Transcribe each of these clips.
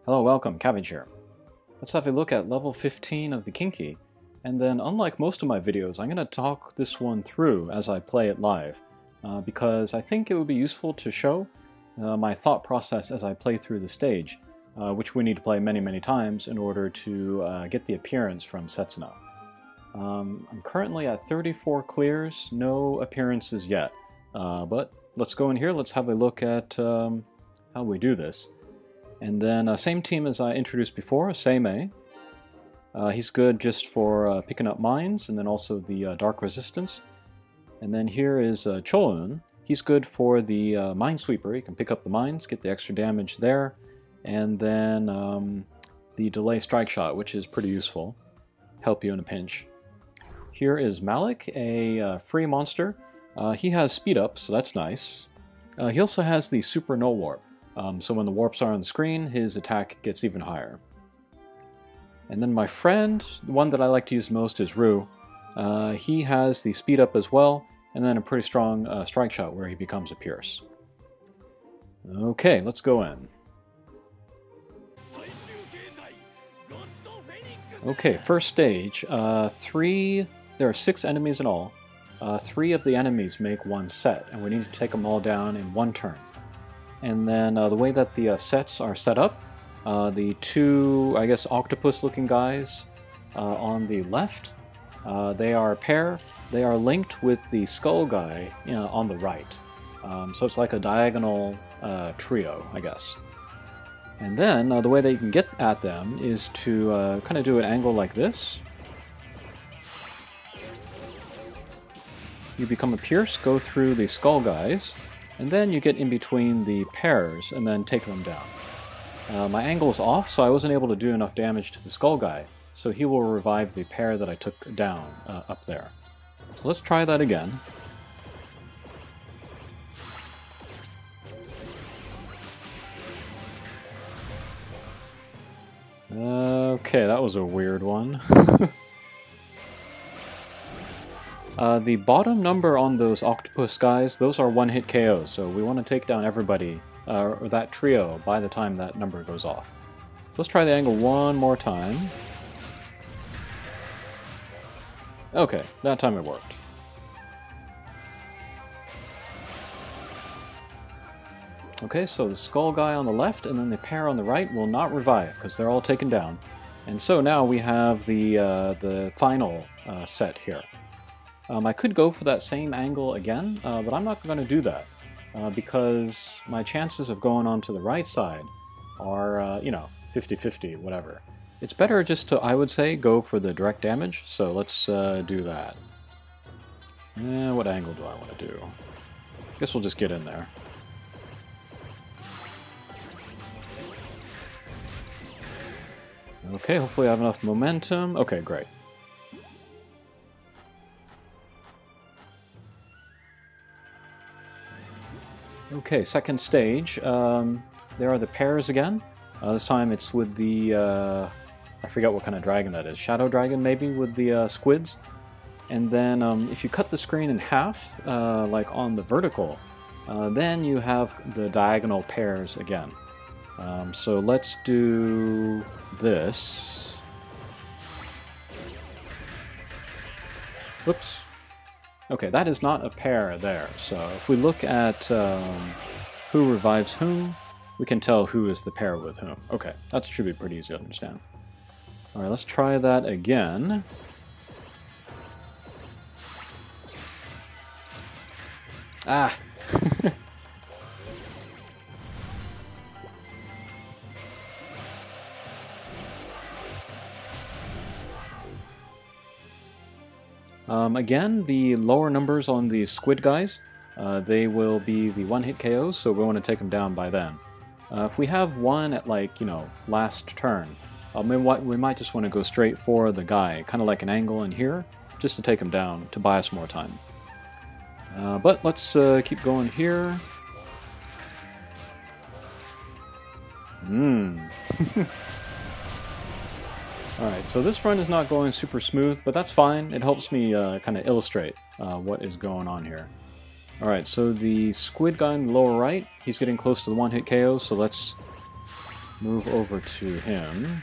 Hello, welcome, Cabbage here. Let's have a look at level 15 of the Kinki, and then unlike most of my videos, I'm going to talk this one through as I play it live, because I think it would be useful to show my thought process as I play through the stage, which we need to play many times in order to get the appearance from Setsuna. I'm currently at 34 clears, no appearances yet, but let's go in here, let's have a look at how we do this. And then same team as I introduced before, Seimei. He's good just for picking up mines and then also the dark resistance. And then here is Choun. He's good for the minesweeper. He can pick up the mines, get the extra damage there. And then the delay strike shot, which is pretty useful. Help you in a pinch. Here is Malik, a free monster. He has speed up, so that's nice. He also has the super no warp. So when the warps are on the screen, his attack gets even higher. And then my friend, the one that I like to use most is Rue. He has the speed up as well, and then a pretty strong strike shot where he becomes a pierce. Okay, let's go in. Okay, first stage. There are 6 enemies in all. 3 of the enemies make one set, and we need to take them all down in one turn. And then the way that the sets are set up, the 2, I guess, octopus-looking guys on the left, they are a pair. They are linked with the skull guy on the right. So it's like a diagonal trio, I guess. And then the way that you can get at them is to kind of do an angle like this. You become a pierce, go through the skull guys, and then you get in between the pairs and then take them down. My angle is off, so I wasn't able to do enough damage to the skull guy, so he will revive the pair that I took down up there. So let's try that again. Okay, that was a weird one. The bottom number on those octopus guys, those are one-hit KOs, so we want to take down everybody, or that trio, by the time that number goes off. So let's try the angle one more time. Okay, that time it worked. Okay, so the skull guy on the left and then the pair on the right will not revive, because they're all taken down. And so now we have the final set here. I could go for that same angle again, but I'm not going to do that, because my chances of going on to the right side are, 50-50, whatever. It's better just to, I would say, go for the direct damage, so let's do that. What angle do I want to do? I guess we'll just get in there. Okay, hopefully I have enough momentum. Okay, great. Okay, second stage. There are the pairs again. This time it's with the, I forget what kind of dragon that is. Shadow dragon, maybe, with the squids. And then if you cut the screen in half, like on the vertical, then you have the diagonal pairs again. So let's do this. Whoops. Okay, that is not a pair there, so if we look at who revives whom, we can tell who is the pair with whom. Okay, that should be pretty easy to understand. Alright, let's try that again. Ah! Again, the lower numbers on the squid guys, they will be the one-hit KOs, so we want to take them down by then. If we have one at, like, last turn, we might just want to go straight for the guy, kind of like an angle in here, just to take him down, to buy us more time. But let's keep going here. Alright, so this run is not going super smooth, but that's fine. It helps me kind of illustrate what is going on here. Alright, so the squid guy in the lower right, he's getting close to the one-hit KO, so let's move over to him.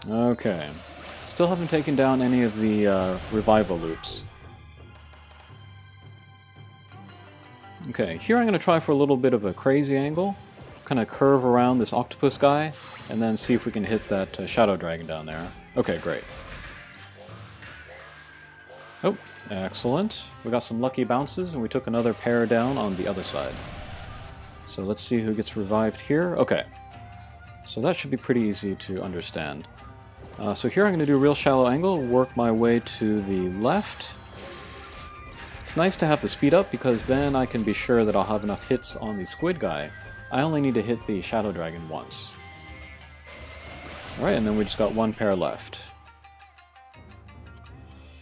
Okay. Still haven't taken down any of the revival loops. Okay, here I'm going to try for a little bit of a crazy angle. Kind of curve around this octopus guy, and then see if we can hit that shadow dragon down there. Okay, great. Oh, excellent. We got some lucky bounces, and we took another pair down on the other side. So let's see who gets revived here. Okay. So that should be pretty easy to understand. So here I'm going to do a real shallow angle, work my way to the left. It's nice to have the speed up because then I can be sure that I'll have enough hits on the squid guy. I only need to hit the shadow dragon once. Alright, and then we just got one pair left.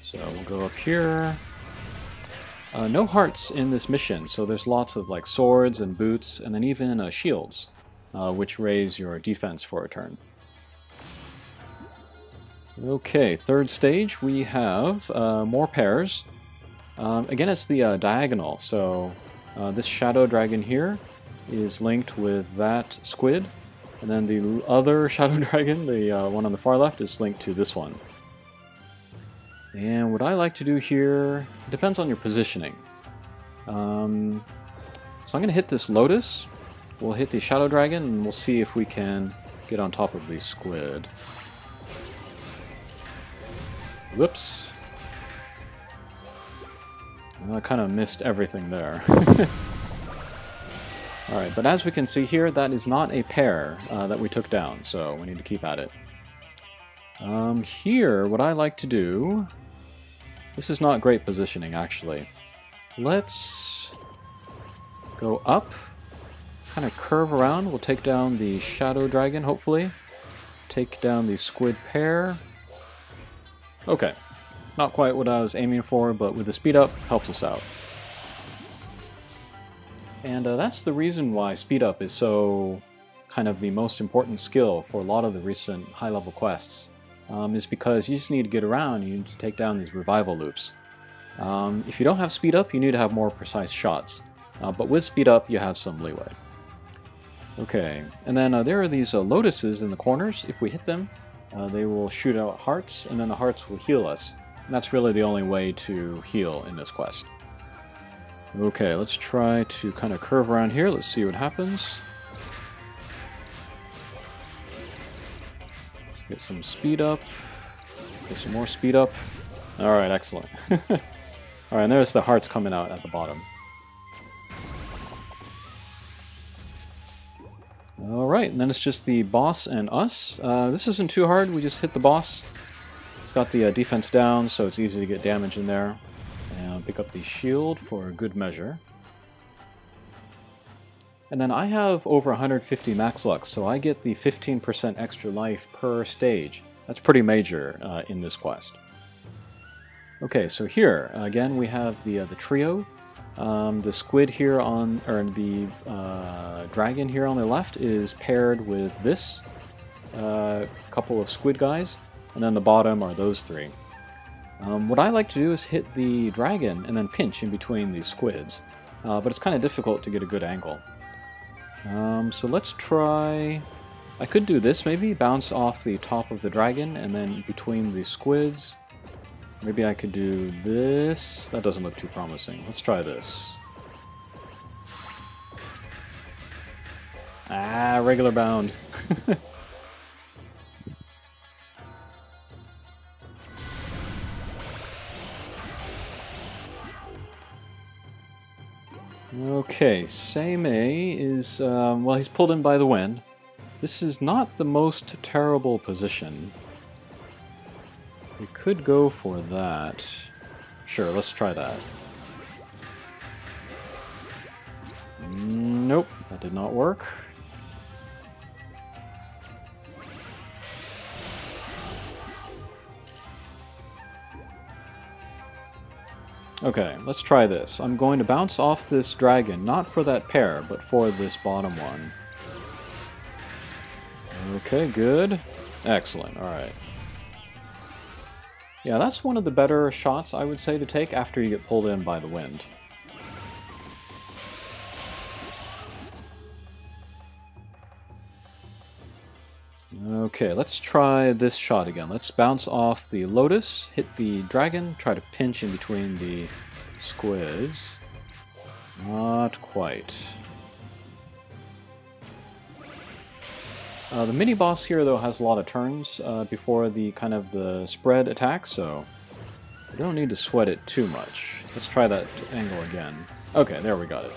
So we'll go up here. No hearts in this mission, so there's lots of like swords and boots and then even shields, which raise your defense for a turn. Okay, third stage, we have more pairs. Again, it's the diagonal, so this shadow dragon here is linked with that squid, and then the other shadow dragon, the one on the far left, is linked to this one. And what I like to do here, depends on your positioning. So I'm going to hit this lotus, we'll hit the shadow dragon, and we'll see if we can get on top of the squid. Whoops. I kind of missed everything there. Alright, but as we can see here, that is not a pair that we took down, so we need to keep at it. Here, what I like to do... This is not great positioning, actually. Let's go up, kind of curve around. We'll take down the shadow dragon, hopefully. Take down the squid pair. Okay, not quite what I was aiming for, but with the speed up, helps us out. And that's the reason why speed up is so kind of the most important skill for a lot of the recent high-level quests, is because you just need to get around, you need to take down these revival loops. If you don't have speed up, you need to have more precise shots, but with speed up, you have some leeway. Okay, and then there are these lotuses in the corners. If we hit them, they will shoot out hearts, and then the hearts will heal us. And that's really the only way to heal in this quest. Okay, let's try to kind of curve around here. Let's see what happens. Let's get some speed up. Get some more speed up. Alright, excellent. Alright, and there's the hearts coming out at the bottom. Alright, and then it's just the boss and us. This isn't too hard, we just hit the boss. It's got the defense down, so it's easy to get damage in there. And pick up the shield for good measure. And then I have over 150 max lux, so I get the 15% extra life per stage. That's pretty major in this quest. Okay, so here, again, we have the trio. The squid here on, or the dragon here on the left is paired with this couple of squid guys, and then the bottom are those three. What I like to do is hit the dragon and then pinch in between these squids, but it's kind of difficult to get a good angle. So let's try... I could do this maybe, bounce off the top of the dragon and then between the squids. Maybe I could do this. That doesn't look too promising. Let's try this. Ah, regular bound. Okay, Seimei is, well, he's pulled in by the wind. This is not the most terrible position. We could go for that. Sure, let's try that. Nope, that did not work. Okay, let's try this. I'm going to bounce off this dragon, not for that pair, but for this bottom one. Okay, good. Excellent, alright. Yeah, that's one of the better shots, I would say, to take after you get pulled in by the wind. Okay, let's try this shot again. Let's bounce off the Lotus, hit the dragon, try to pinch in between the squids. Not quite. The mini-boss here, though, has a lot of turns before the kind of the spread attack, so we don't need to sweat it too much. Let's try that angle again. Okay, there we got it.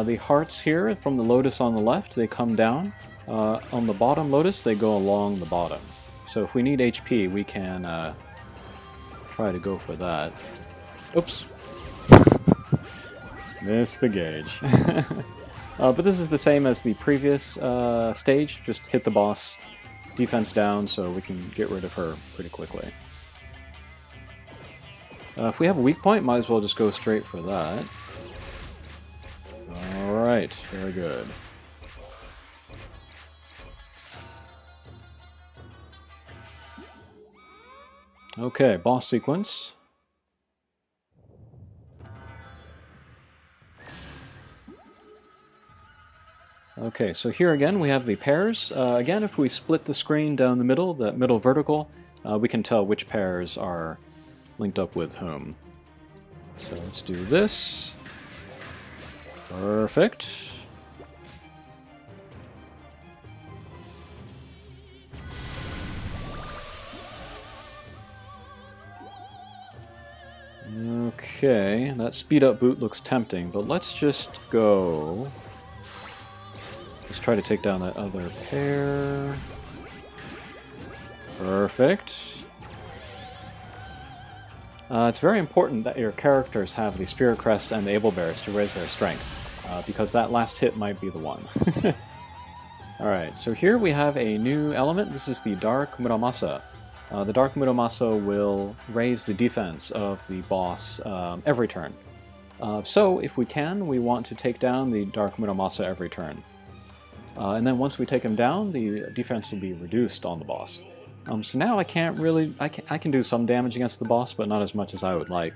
The hearts here from the Lotus on the left, they come down. On the bottom Lotus, they go along the bottom. So if we need HP, we can try to go for that. Oops. Missed the gauge. But this is the same as the previous stage. Just hit the boss, defense down, so we can get rid of her pretty quickly. If we have a weak point, might as well just go straight for that. Alright, very good. Okay, boss sequence. Okay, so here again we have the pairs. Again, if we split the screen down the middle, that middle vertical, we can tell which pairs are linked up with whom. So let's do this. Perfect. Okay, that speed up boot looks tempting, but let's just go. Let's try to take down that other pair. Perfect. It's very important that your characters have the Spirit Crest and the Able Bears to raise their strength, because that last hit might be the one. Alright, so here we have a new element. This is the Dark Muramasa. The Dark Muramasa will raise the defense of the boss every turn. So if we can, we want to take down the Dark Muramasa every turn. And then once we take him down, the defense will be reduced on the boss. So now I can't really... I can do some damage against the boss, but not as much as I would like.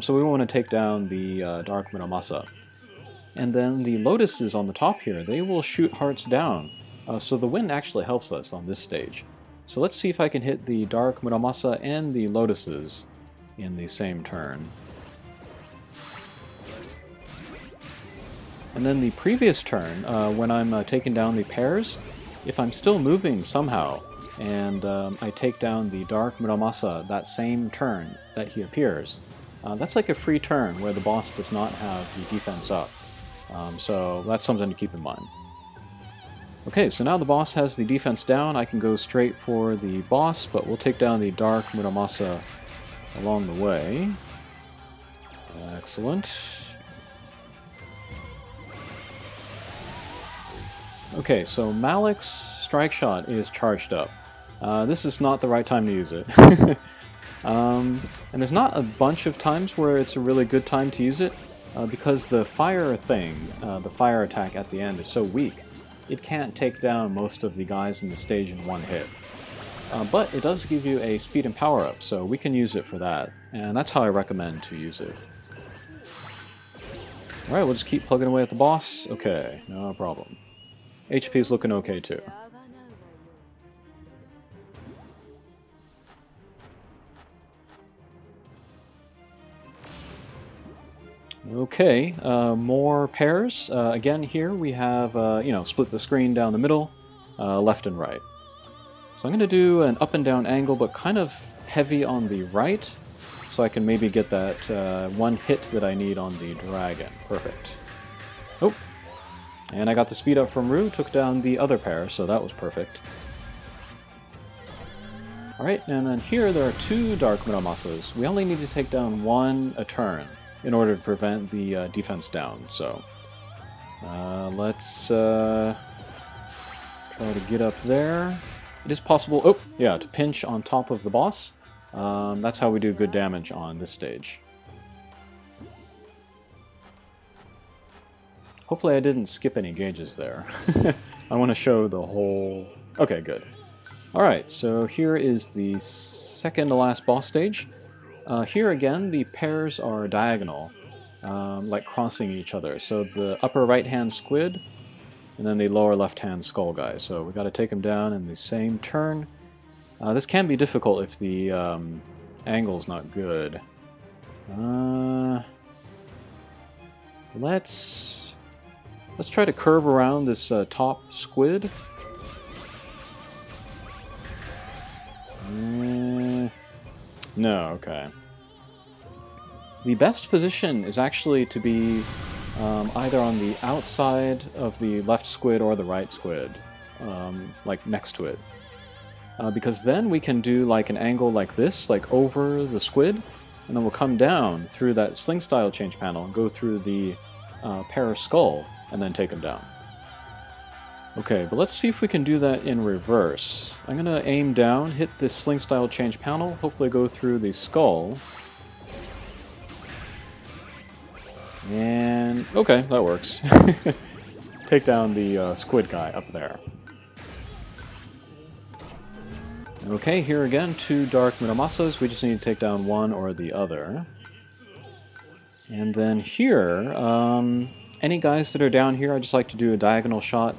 So we want to take down the Dark Muramasa. And then the Lotuses on the top here, they will shoot hearts down. So the wind actually helps us on this stage. So let's see if I can hit the Dark Muramasa and the Lotuses in the same turn. And then the previous turn, when I'm taking down the pairs, if I'm still moving somehow, and I take down the Dark Muramasa that same turn that he appears, that's like a free turn where the boss does not have the defense up. So that's something to keep in mind. Okay, so now the boss has the defense down. I can go straight for the boss, but we'll take down the Dark Muramasa along the way. Excellent. Okay, so Malik's strike shot is charged up. This is not the right time to use it. And there's not a bunch of times where it's a really good time to use it, because the fire thing, the fire attack at the end is so weak, it can't take down most of the guys in the stage in one hit. But it does give you a speed and power up, so we can use it for that, and that's how I recommend to use it. Alright, we'll just keep plugging away at the boss. Okay, no problem. HP's looking okay too. Okay, more pairs. Again, here we have, split the screen down the middle, left and right. So I'm going to do an up and down angle, but kind of heavy on the right, so I can maybe get that one hit that I need on the dragon. Perfect. Oh, and I got the speed up from Rue, took down the other pair, so that was perfect. Alright, and then here there are two Dark Muramasas. We only need to take down one a turn in order to prevent the defense down, so let's try to get up there. It is possible, to pinch on top of the boss. That's how we do good damage on this stage. Hopefully I didn't skip any gauges there. I want to show the whole... Okay, good. Alright, so here is the second to last boss stage. Here again, the pairs are diagonal, like crossing each other. So the upper right-hand squid and then the lower left-hand skull guy. So we got to take him down in the same turn. This can be difficult if the angle's not good. Let's try to curve around this top squid. No, okay. The best position is actually to be either on the outside of the left squid or the right squid, like next to it. Because then we can do like an angle like this, like over the squid, and then we'll come down through that sling style change panel and go through the pair skull, and then take him down. Okay, but let's see if we can do that in reverse. I'm gonna aim down, hit this sling style change panel, hopefully go through the skull. And okay, that works. Take down the squid guy up there. Okay, here again, 2 Dark Muramasas. We just need to take down one or the other. And then here, any guys that are down here, I just like to do a diagonal shot.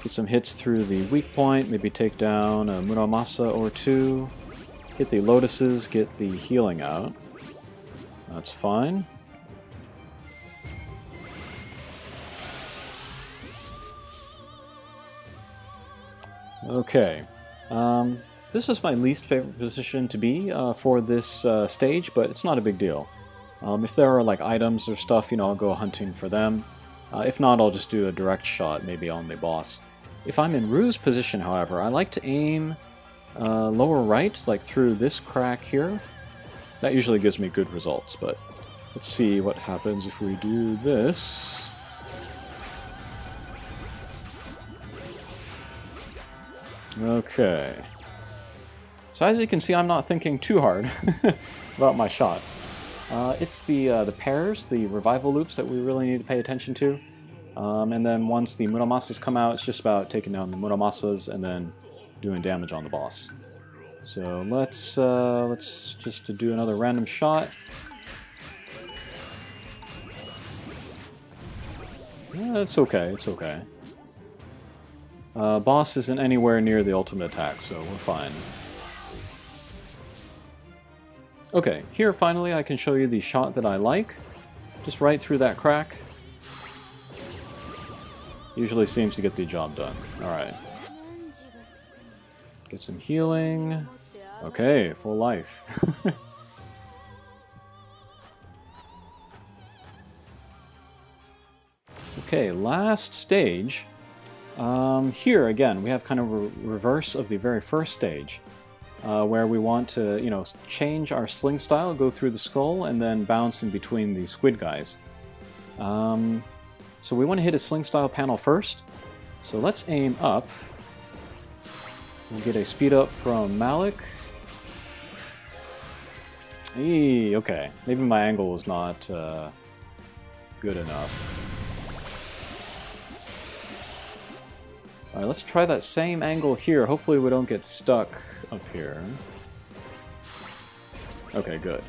Get some hits through the weak point, maybe take down a Muramasa or 2. Hit the lotuses, get the healing out. That's fine. Okay. This is my least favorite position to be for this stage, but it's not a big deal. If there are like items or stuff, I'll go hunting for them. If not, I'll just do a direct shot, maybe on the boss. If I'm in Rue's position, however, I like to aim lower right, like through this crack here. That usually gives me good results, but let's see what happens if we do this. Okay. So as you can see, I'm not thinking too hard about my shots. It's the pairs, the revival loops that we really need to pay attention to. And then once the Muramasas come out, it's just about taking down the Muramasas and then doing damage on the boss. So let's just do another random shot. Yeah, it's okay, it's okay. Boss isn't anywhere near the ultimate attack, so we're fine. Okay, here finally I can show you the shot that I like. Just right through that crack. Usually seems to get the job done. Alright. Get some healing. Okay, full life. Okay, last stage. Here, again, we have kind of a reverse of the very first stage, where we want to, change our sling style, go through the skull, and then bounce in between the squid guys. So we want to hit a sling style panel first. So let's aim up. We'll get a speed up from Malik. Eee, okay, maybe my angle was not good enough. Alright, let's try that same angle here. Hopefully we don't get stuck up here. Okay, good.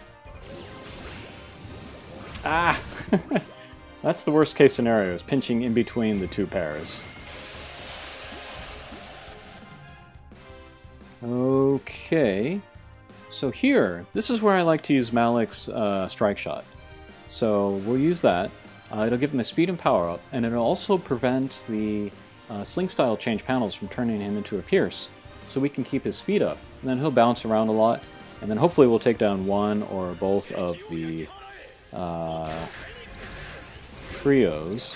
Ah! That's the worst case scenario, is pinching in between the two pairs. Okay. So here, this is where I like to use Malik's strike shot. So we'll use that. It'll give him a speed and power up, and it'll also prevent the sling style change panels from turning him into a pierce, so we can keep his speed up, and then he'll bounce around a lot, and then hopefully we'll take down one or both of the trios.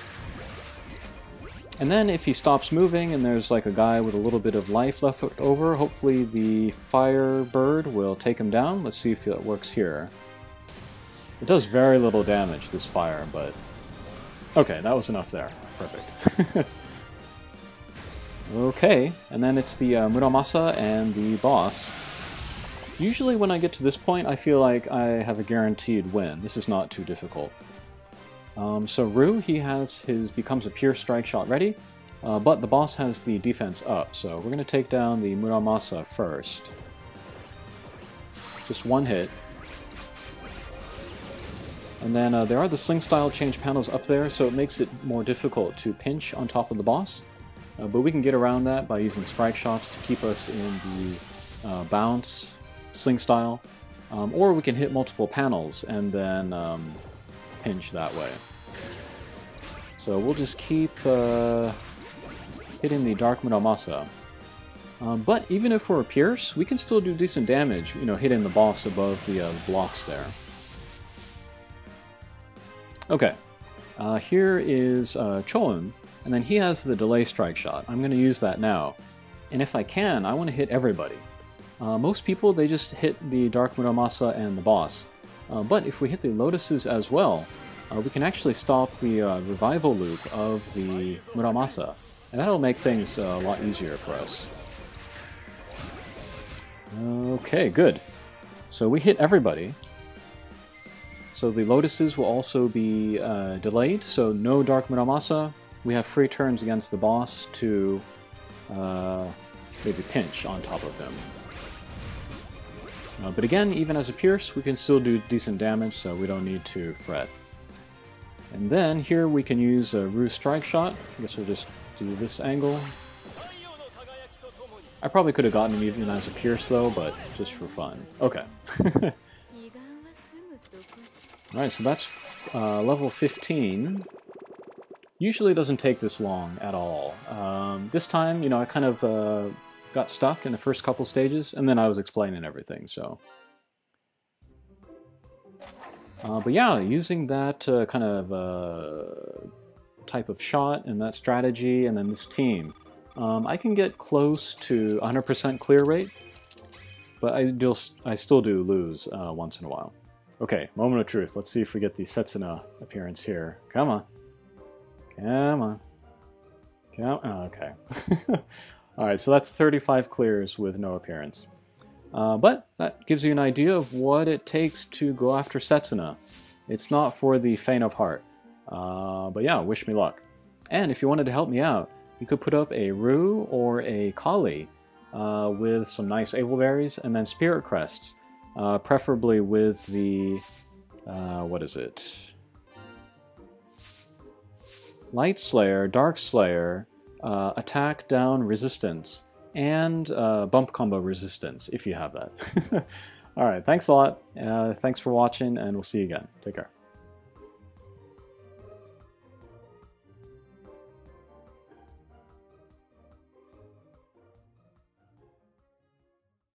And then if he stops moving and there's like a guy with a little bit of life left over, hopefully the fire bird will take him down. Let's see if it works here. It does very little damage, this fire, but okay, that was enough there. Perfect. Okay, and then it's the Muramasa and the boss. Usually when I get to this point, I feel like I have a guaranteed win. This is not too difficult. So Rue, he has becomes a pure strike shot ready, but the boss has the defense up, so we're going to take down the Muramasa first. Just one hit. And then there are the sling style change panels up there, so it makes it more difficult to pinch on top of the boss. But we can get around that by using strike shots to keep us in the bounce sling style. Or we can hit multiple panels and then pinch that way. So we'll just keep hitting the Dark Muramasa. But even if we're a Pierce, we can still do decent damage, you know, hitting the boss above the blocks there. Okay, here is Choun, and then he has the delay strike shot. I'm going to use that now. And if I can, I want to hit everybody. Most people, they just hit the Dark Muramasa and the boss. But if we hit the Lotuses as well, we can actually stop the revival loop of the Muramasa. And that'll make things a lot easier for us. Okay, good. So we hit everybody. So the Lotuses will also be delayed, so no Dark Muramasa. We have free turns against the boss to maybe pinch on top of him. But again, even as a Pierce, we can still do decent damage, so we don't need to fret. And then here we can use a Rue Strike Shot. I guess we'll just do this angle. I probably could have gotten him even as a Pierce though, but just for fun. Okay. Alright, so that's level 15. Usually doesn't take this long at all. This time, you know, I kind of got stuck in the first couple stages, and then I was explaining everything, so... but yeah, using that kind of type of shot and that strategy, and then this team, I can get close to 100% clear rate, but I still do lose once in a while. Okay, moment of truth. Let's see if we get the Setsuna appearance here. Come on. Come on. Come on. Okay. Alright, so that's 35 clears with no appearance. But that gives you an idea of what it takes to go after Setsuna. It's not for the faint of heart. But yeah, wish me luck. And if you wanted to help me out, you could put up a Rue or a Kali with some nice Ableberries and then Spirit Crests. Preferably with the, what is it? Light Slayer, Dark Slayer, Attack Down Resistance, and Bump Combo Resistance, if you have that. Alright, thanks a lot. Thanks for watching, and we'll see you again. Take care.